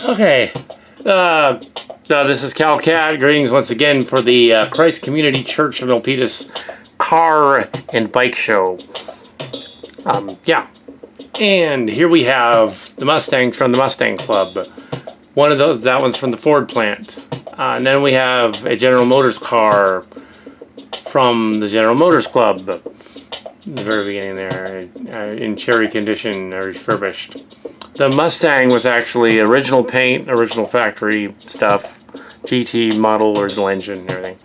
Okay, this is Cal Cat. Greetings once again for the Christ Community Church of Milpitas car and bike show. Yeah, and here we have the Mustangs from the Mustang Club. One of those, that one's from the Ford plant. And then we have a General Motors car from the General Motors Club. In the very beginning there, in cherry condition, refurbished. The Mustang was actually original paint, original factory stuff, GT model, original engine, and everything.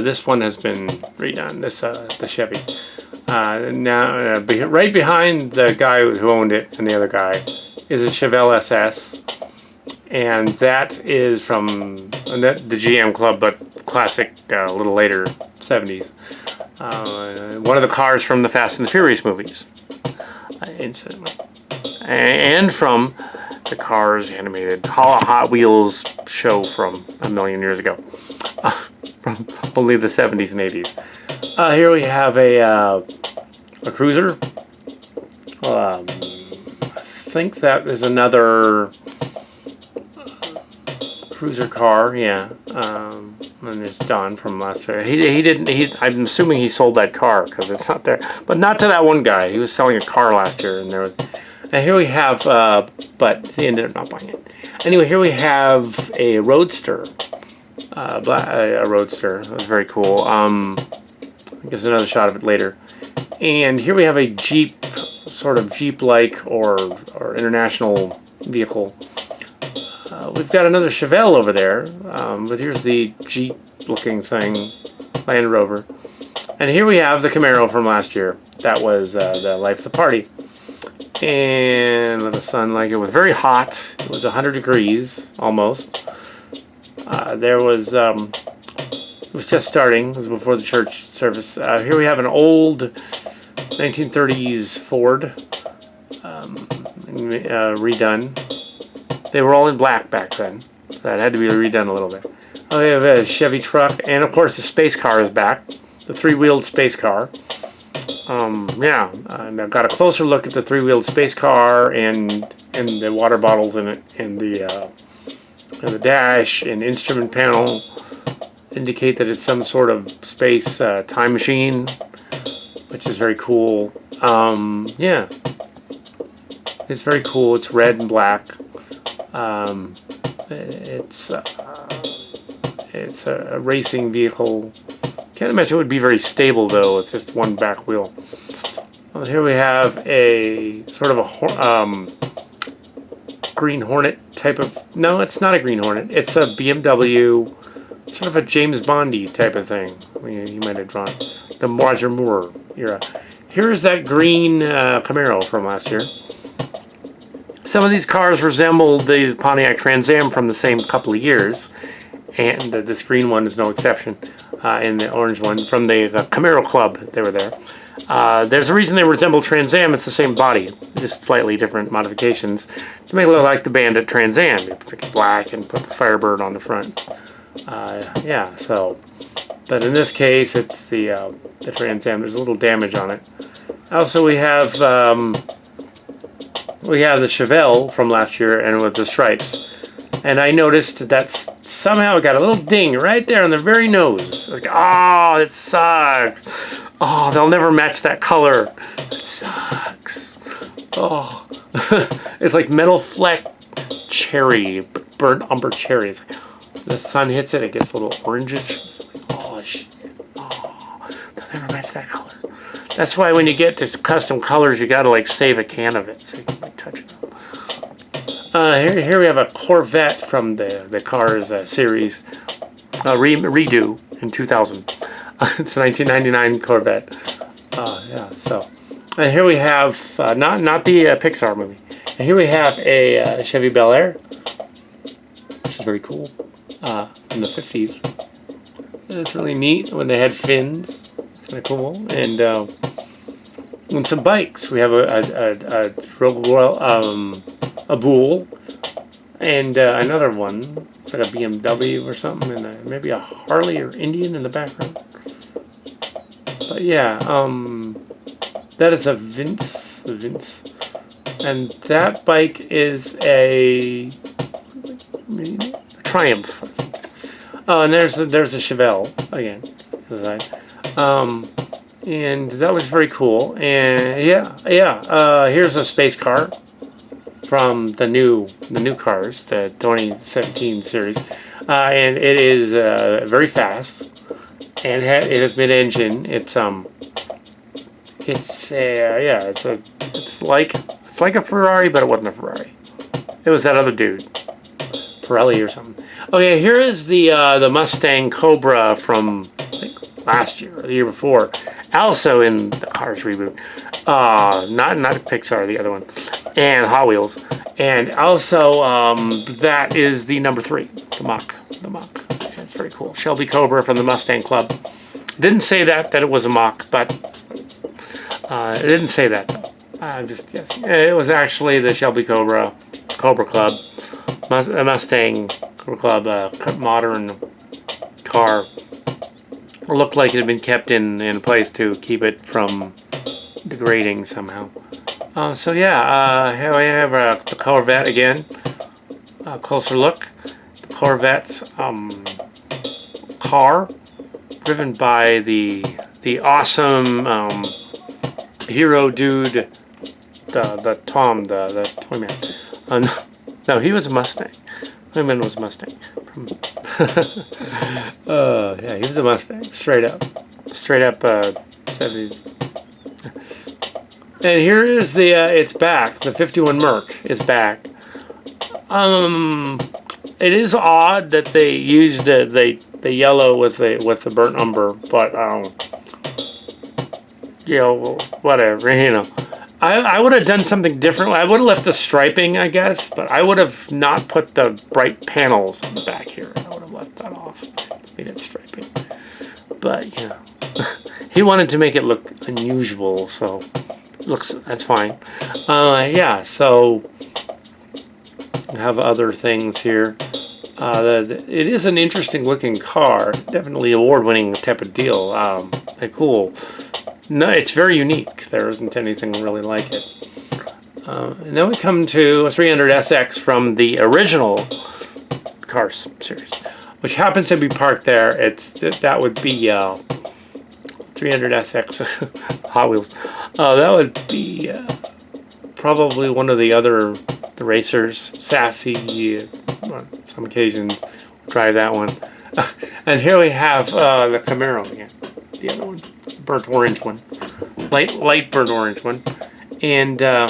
This one has been redone. This the Chevy. Now, right behind the guy who owned it and the other guy is a Chevelle SS, and that is from the GM Club, but classic, a little later, 70s. One of the cars from the Fast and the Furious movies, incidentally. And from the Cars animated Hot Wheels show from a million years ago, from only the 70s and 80s. Here we have a cruiser. I think that is another cruiser car. Yeah, and it's Don from last year. He didn't. I'm assuming he sold that car because it's not there. But not to that one guy. He was selling a car last year, and there was. And here we have, but he ended up not buying it. Anyway, here we have a Roadster. A Roadster. That was very cool. I guess another shot of it later. And here we have a Jeep, sort of Jeep-like or international vehicle. We've got another Chevelle over there, but here's the Jeep-looking thing, Land Rover. And here we have the Camaro from last year. That was the Life of the Party. And let the sun, like, it was very hot. It was 100 degrees almost. There was it was just starting. It was before the church service. Here we have an old 1930s Ford, redone. They were all in black back then, so that had to be redone a little bit. Oh, we have a Chevy truck, and of course the space car is back, the three-wheeled space car. Yeah, and I've got a closer look at the three-wheeled space car and the water bottles in it, and the dash and instrument panel indicate that it's some sort of space time machine, which is very cool. Yeah, it's very cool. It's red and black. It's a racing vehicle. Can't imagine it would be very stable though with just one back wheel. Well, here we have a sort of a Green Hornet type of. No, it's not a Green Hornet. It's a BMW, sort of a James Bondy type of thing. You might have drawn the Roger Moore era. Here's that green Camaro from last year. Some of these cars resemble the Pontiac Trans Am from the same couple of years, and this green one is no exception. And the orange one from the Camaro Club, they were there. There's a reason they resemble Trans Am. It's the same body, just slightly different modifications to make it look like the Bandit Trans Am. You pick it black and put the Firebird on the front. Yeah, so, but in this case, it's the Trans Am. There's a little damage on it. Also, we have the Chevelle from last year, and with the stripes. And I noticed that somehow it got a little ding right there on the very nose. Like, oh, it sucks. Oh, they'll never match that color. It sucks. Oh, it's like metal fleck cherry, burnt umber cherry. It's like, the sun hits it, it gets a little orangish. Oh, shit. Oh, they'll never match that color. That's why when you get to custom colors, you gotta like save a can of it so you can like, touch it. Here we have a Corvette from the Cars series, redo in 2000. It's a 1999 Corvette. Yeah. So, and here we have not the Pixar movie. And here we have a Chevy Bel Air, which is very cool, in the 50s. It's really neat when they had fins. Kind of cool. And some bikes. We have a Bull, and another one. It's like a BMW or something, and maybe a Harley or Indian in the background. But yeah, that is a Vince And that bike is a Triumph. Oh, and there's a Chevelle again. And that was very cool. And here's a space car from the new cars, the 2017 series, and it is very fast, and it has mid-engine. It's like a Ferrari, but it wasn't a Ferrari. It was that other dude, Pirelli or something. Okay, here is the Mustang Cobra from I think last year or the year before, also in the Cars reboot. Not Pixar, the other one, and Hot Wheels, and also that is the number 3, the Mach. Yeah, it's very cool. Shelby Cobra from the Mustang Club. Didn't say that it was a Mach, but it didn't say that though. I'm just guessing. It was actually the Shelby Cobra Club, Mustang Cobra Club, modern car. It looked like it had been kept in place to keep it from degrading somehow. So yeah, here we have the Corvette again. Closer look. The Corvette's car, driven by the awesome hero dude, the Tom, the toy man. No, he was a Mustang. Toyman was a Mustang. Yeah, he was a Mustang. Straight up 70s. And here is the it's back. The 51 Merc is back. It is odd that they used the yellow with the burnt umber, but whatever, I would have done something different. I would have left the striping, I guess, but I would have not put the bright panels on the back here. I would have left that off, made it striping. But he wanted to make it look unusual, so that's fine. Yeah, so I have other things here. It is an interesting looking car, definitely award-winning type of deal. Cool. No, it's very unique. There isn't anything really like it. And then we come to a 300SX from the original Cars series, which happens to be parked there. That would be 300SX Hot Wheels. That would be probably one of the racers. Sassy, on some occasions, drive that one. And here we have the Camaro again, the other one. Burnt orange one, light burnt orange one, and the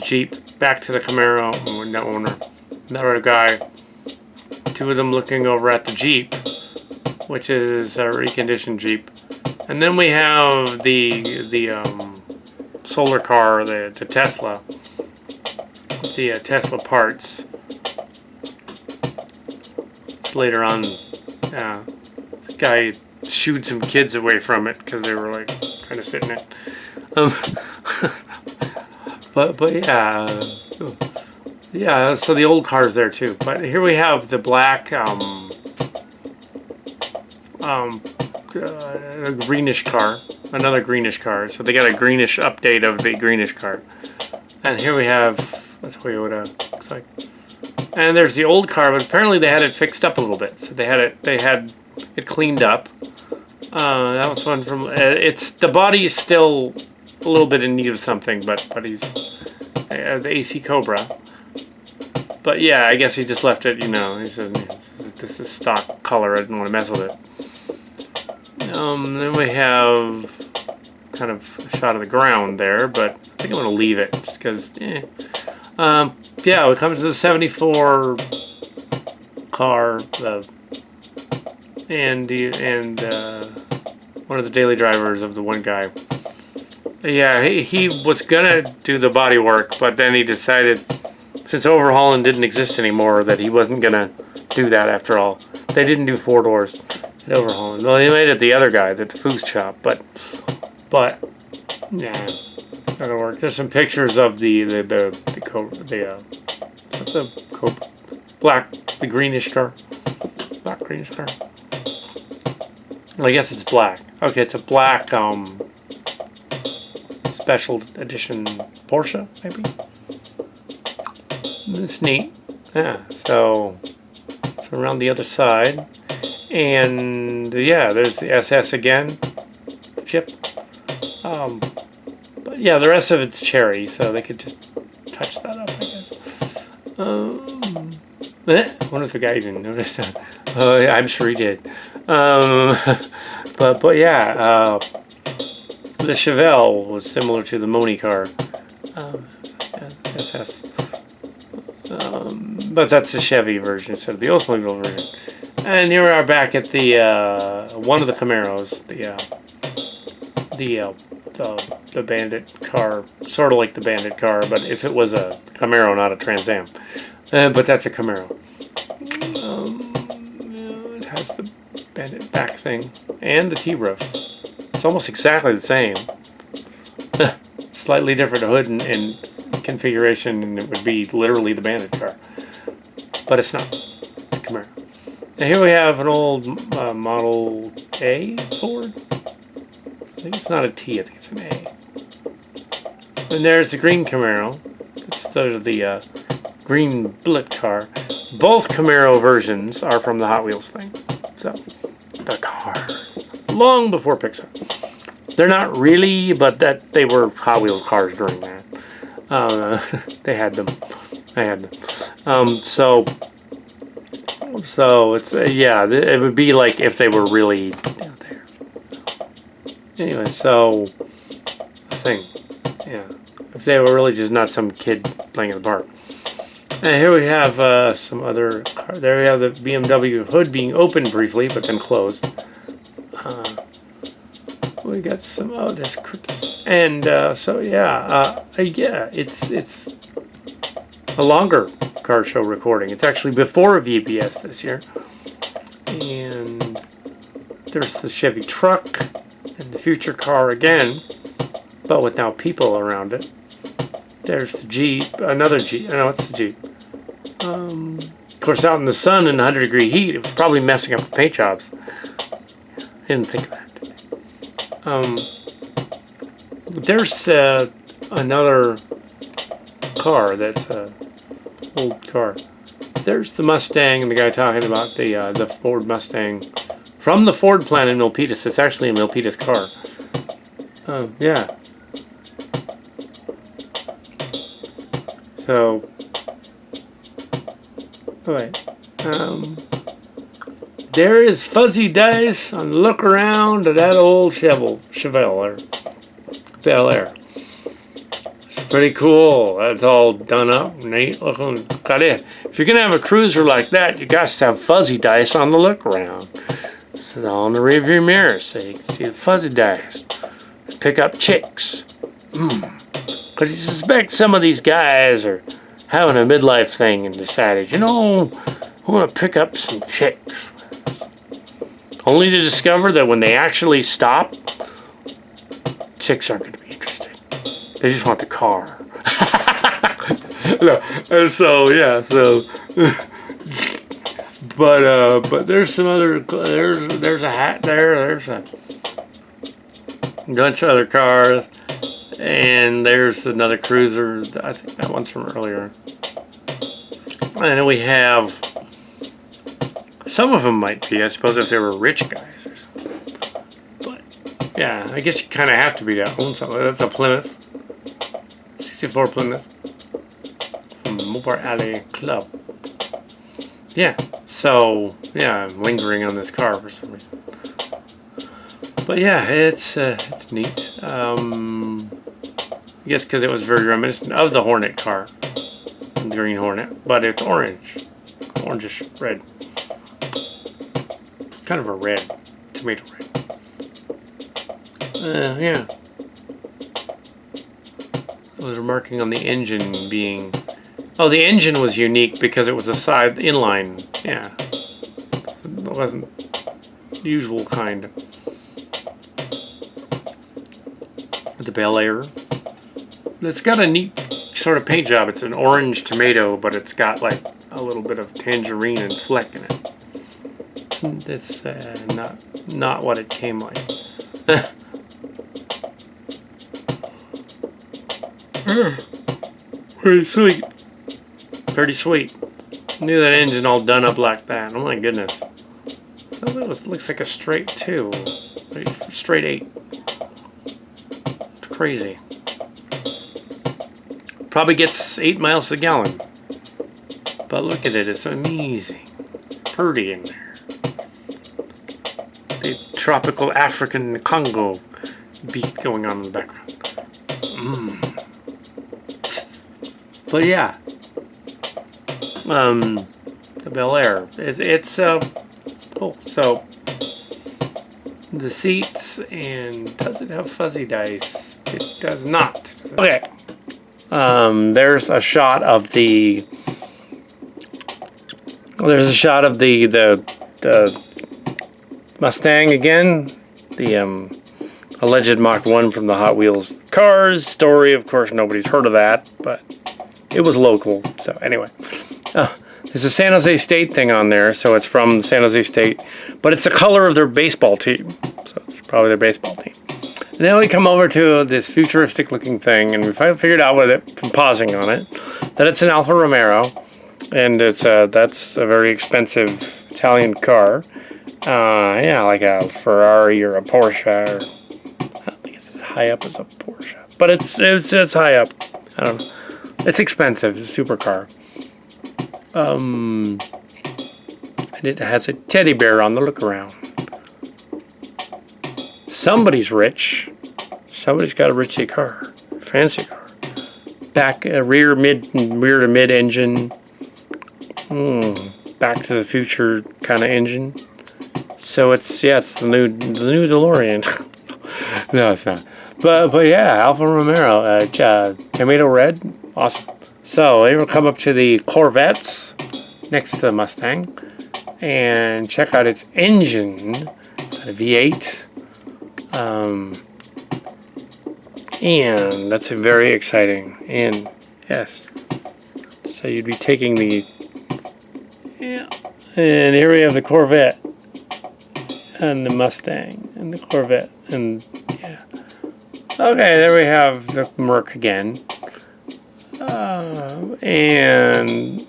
Jeep. Back to the Camaro, no owner, another guy. Two of them looking over at the Jeep, which is a reconditioned Jeep, and then we have the solar car, the Tesla, the Tesla parts. Later on, this guy shooed some kids away from it because they were like trying to sit in it. But yeah, so the old car's there too. But here we have the black greenish car, another greenish car. So they got a greenish update of the greenish car. And here we have, let's tell you what it looks like. And there's the old car, but apparently they had it fixed up a little bit. So they had it cleaned up. That was one from. The body is still a little bit in need of something, but he's the AC Cobra. But yeah, I guess he just left it. He said this is stock color. I didn't want to mess with it. Then we have kind of a shot of the ground there, but I think I'm going to leave it just because. Yeah, it comes to the 74 car. And one of the daily drivers of the one guy. Yeah, he was gonna do the body work, but then he decided, since overhauling didn't exist anymore, that he wasn't gonna do that after all. They didn't do 4 doors at overhauling. Well, they made it the other guy, the Foos shop, but yeah, not gonna work. There's some pictures of the greenish car. Black greenish car. Well, I guess it's black. Okay, it's a black special edition Porsche, maybe. It's neat. Yeah, so it's around the other side. And yeah, there's the SS again. Chip. But yeah, the rest of it's cherry, so they could just touch that up, I guess. I wonder if the guy even noticed that. Oh, yeah, I'm sure he did. But yeah, the Chevelle was similar to the Moni car. SS. But that's the Chevy version instead of the Oldsmobile version. And here we are back at the one of the Camaros, the Bandit car, sort of like the Bandit car, but if it was a Camaro, not a Trans Am. But that's a Camaro. It has the Bandit back thing and the T-roof. It's almost exactly the same. Slightly different hood and configuration, and it would be literally the Bandit car. But it's not. It's a Camaro. Now here we have an old Model A Ford. I think it's not a T, I think it's an A. And there's the green Camaro. Those are the green bullet car. Both Camaro versions are from the Hot Wheels thing. So, the car. Long before Pixar. They're not really, but that they were Hot Wheels cars during that. They had them. So it's yeah, it would be like if they were really out there. Anyway, so I think, yeah, if they were really just not some kid playing in the park. And here we have some other car. There we have the BMW hood being opened briefly, but then closed. We got some. Oh, that's Curtis. And so yeah, yeah, it's a longer car show recording. It's actually before VBS this year. And there's the Chevy truck and the future car again, but with now people around it. There's the Jeep, another Jeep. No, it's the Jeep. Of course, out in the sun in 100-degree heat, it was probably messing up the paint jobs. Didn't think of that. There's another car that's an old car. There's the Mustang, and the guy talking about the Ford Mustang from the Ford plant in Milpitas. It's actually a Milpitas car. Yeah. So, wait. There is Fuzzy Dice on the look around at that old Chevelle or Bel Air. It's pretty cool. That's all done up, neat looking. Got it. If you're gonna have a cruiser like that, you got to have Fuzzy Dice on the look around. So on the rearview mirror, so you can see the Fuzzy Dice. Pick up chicks. Because you suspect some of these guys are having a midlife thing and decided, you know, I want to pick up some chicks. Only to discover that when they actually stop, chicks aren't going to be interested. They just want the car. No, so yeah, so. But there's some other. There's a hat there. There's a bunch of other cars. And there's another cruiser. I think that one's from earlier. And then we have, some of them might be, I suppose, if they were rich guys or something. But yeah, I guess you kind of have to be to own something. That's a Plymouth, 64 Plymouth from Motor Alley Club. Yeah, so yeah, I'm lingering on this car for some reason. But yeah, it's neat. I guess because it was very reminiscent of the Hornet car, the Green Hornet, but it's orange, orangish red, kind of a red, tomato red. Yeah. I was remarking on the engine being, oh, the engine was unique because it was a side inline. Yeah, it wasn't the usual kind. The Bel Air. It's got a neat sort of paint job. It's an orange tomato, but it's got like a little bit of tangerine and fleck in it. It's not what it came like. Pretty sweet. Pretty sweet. Look at that engine all done up like that. Oh my goodness. That looks like a straight 2. Straight 8. It's crazy. Probably gets 8 miles a gallon. But look at it. It's amazing. Pretty in there. The tropical African Congo beat going on in the background. But yeah. The Bel Air. It's cool. So the seats, and does it have fuzzy dice? It does not. Okay. There's a shot of the. There's a shot of the Mustang again. The alleged Mach 1 from the Hot Wheels Cars story. Of course, nobody's heard of that, but it was local. So anyway. There's a San Jose State thing on there, so it's from San Jose State, but it's the color of their baseball team, so it's probably their baseball team. And then we come over to this futuristic-looking thing, and we finally figured out with it from pausing on it that it's an Alfa Romeo, and it's that's a very expensive Italian car. Yeah, like a Ferrari or a Porsche. Or, I don't think it's as high up as a Porsche, but it's high up. I don't know. It's expensive. It's a supercar. And it has a teddy bear on the look around. Somebody's rich. Somebody's got a ritzy car. Fancy car. Back rear to mid engine. Back to the Future kind of engine. So it's the new DeLorean. No, it's not. But yeah, Alfa Romeo, tomato red, awesome. So they will come up to the Corvettes next to the Mustang and check out its engine, a V8, and that's very exciting. And yes, so you'd be taking the and here we have the Corvette and the Mustang and the Corvette, and yeah. Okay, there we have the Merc again. And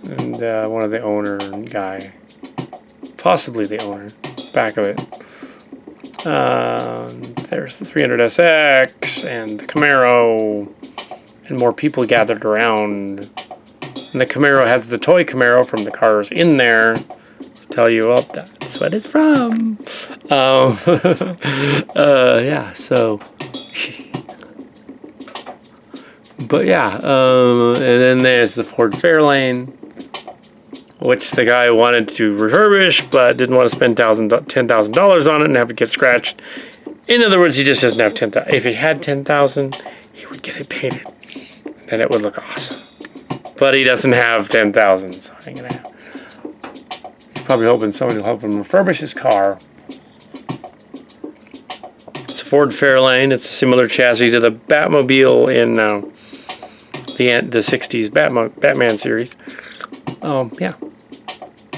one of the owner guy, possibly the owner, back of it. There's the 300SX and the Camaro, and more people gathered around. And the Camaro has the toy Camaro from the cars in there to tell you, well, that's what it's from. Yeah, so. But yeah, and then there's the Ford Fairlane, which the guy wanted to refurbish, but didn't want to spend $10,000 on it and have it get scratched. In other words, he just doesn't have $10,000. If he had $10,000, he would get it painted, and it would look awesome. But he doesn't have $10,000, so hang it out. He's probably hoping somebody will help him refurbish his car. It's a Ford Fairlane. It's a similar chassis to the Batmobile in the 60s Batman series. Yeah.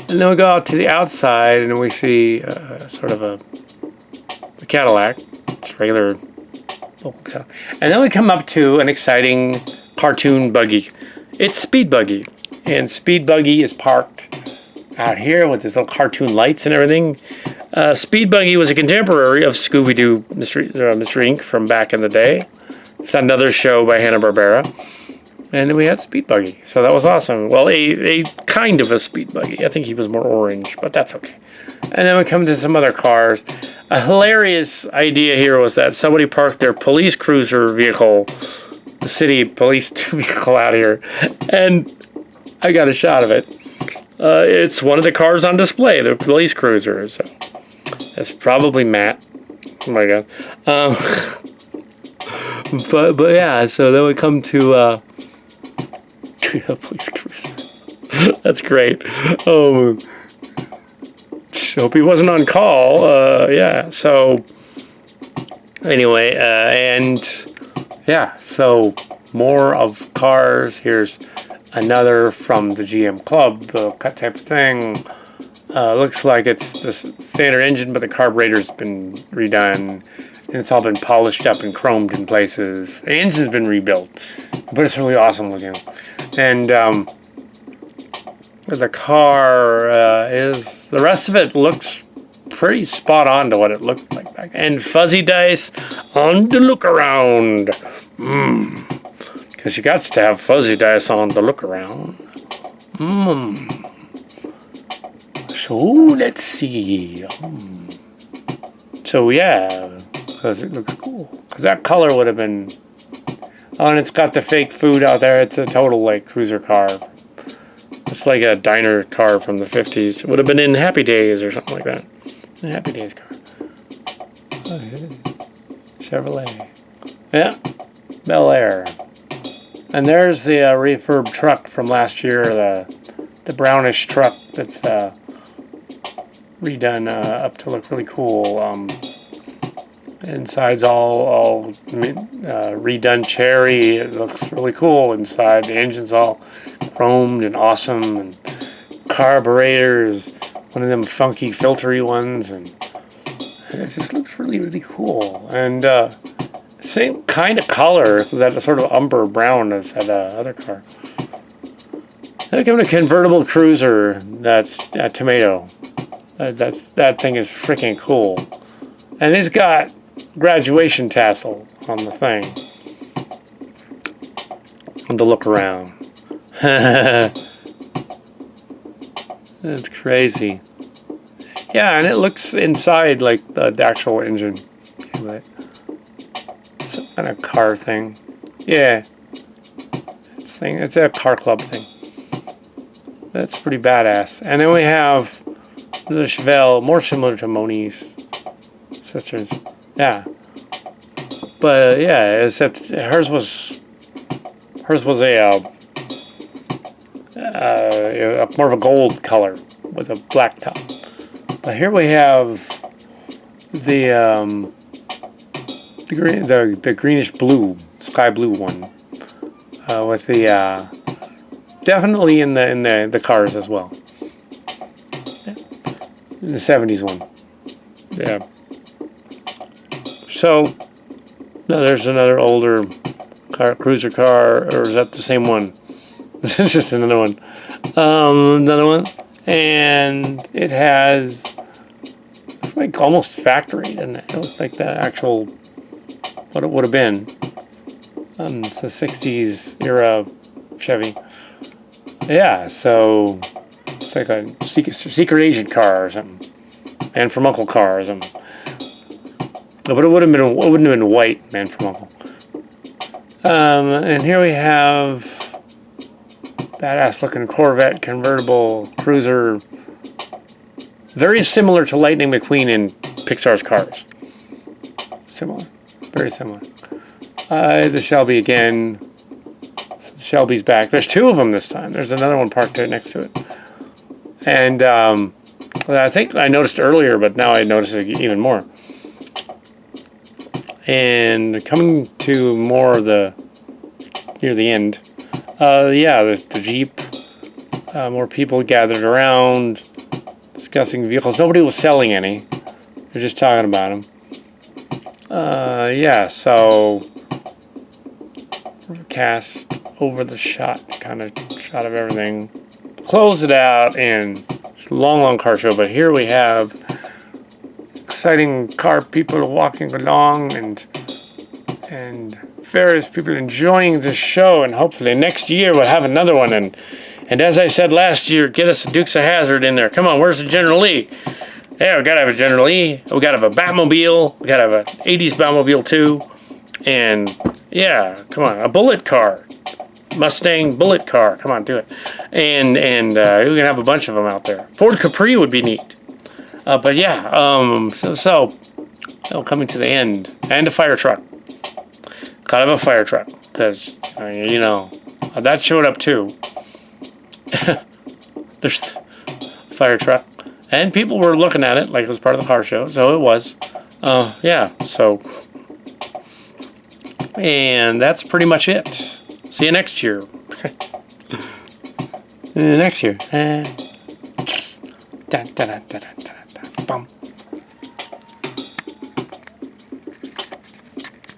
And then we go out to the outside and we see sort of a Cadillac. It's regular local Cadillac. And then we come up to an exciting cartoon buggy. It's Speed Buggy. And Speed Buggy is parked out here with his little cartoon lights and everything. Speed Buggy was a contemporary of Scooby-Doo Mr. Inc. from back in the day. It's another show by Hanna-Barbera. And then we had Speed Buggy. So that was awesome. Well, a kind of a Speed Buggy. I think he was more orange, but that's okay. And then we come to some other cars. A hilarious idea here was that somebody parked their police cruiser vehicle, the city police vehicle out here, and I got a shot of it. It's one of the cars on display, the police cruiser. So that's probably Matt. Oh my God. But yeah, so then we come to police cruiser. That's great. Hope he wasn't on call. Yeah. So anyway, and yeah. So more of cars. Here's another from the GM Club type of thing. Looks like it's the standard engine, but the carburetor's been redone. And it's all been polished up and chromed in places. The engine's been rebuilt, but it's really awesome looking. And the car the rest of it looks pretty spot on to what it looked like back then. And fuzzy dice on the look around. Because you got to have fuzzy dice on the look around. So let's see. So yeah, because it looks cool. Because that color would have been. Oh, and it's got the fake food out there. It's a total like cruiser car. It's like a diner car from the 50s. It would have been in Happy Days or something like that. A Happy Days car. Chevrolet. Yeah. Bel Air. And there's the refurb truck from last year. The brownish truck that's redone up to look really cool. Inside's all redone cherry. It looks really cool inside. The engine's all chromed and awesome, and carburetors, one of them funky filtery ones, and it just looks really, really cool. And same kind of color, that sort of umber brown as that other car. Then coming a convertible cruiser that's a tomato. That thing is freaking cool, and it's got graduation tassel on the thing. On the look around. That's crazy. Yeah, and it looks inside like the actual engine. Some kind of car thing. Yeah. It's a car club thing. That's pretty badass. And then we have the Chevelle, more similar to Moni's sisters. Yeah. But yeah, except hers was a more of a gold color with a black top. But here we have the greenish blue, sky blue one, with the definitely in the cars as well. Yeah. The 70s one. Yeah. So there's another older cruiser car, or is that the same one? It's just another one. Another one. And it has, looks like almost factory, doesn't it? It looks like the actual, what it would have been. It's a 60s era Chevy. Yeah, so it's like a secret agent car or something. Man from Uncle car or something. But it wouldn't have been white, Man from Uncle. And here we have badass looking Corvette convertible cruiser, very similar to Lightning McQueen in Pixar's Cars. Similar, very similar. The Shelby again. So the Shelby's back. There's two of them this time. There's another one parked right next to it. And I think I noticed earlier, but now I notice it even more. And coming to more of near the end, the Jeep, more people gathered around, discussing vehicles. Nobody was selling any. They're just talking about them. So cast over the shot, kind of shot of everything. Close it out, and it's a long car show. But here we have exciting car people walking along, and various people enjoying the show, and hopefully next year we'll have another one. And as I said last year, get us a Dukes of Hazzard in there. Come on, where's the General Lee? Yeah, we gotta have a General Lee. We gotta have a Batmobile. We gotta have an 80s Batmobile too. And yeah, come on, a bullet car. Mustang bullet car. Come on, do it. And we can have a bunch of them out there. Ford Capri would be neat. But yeah, so coming to the end. And a fire truck. Gotta have a fire truck. Because, that showed up too. There's a fire truck. And people were looking at it like it was part of the car show. So it was. So. And that's pretty much it. See you next year. Next year. Bum.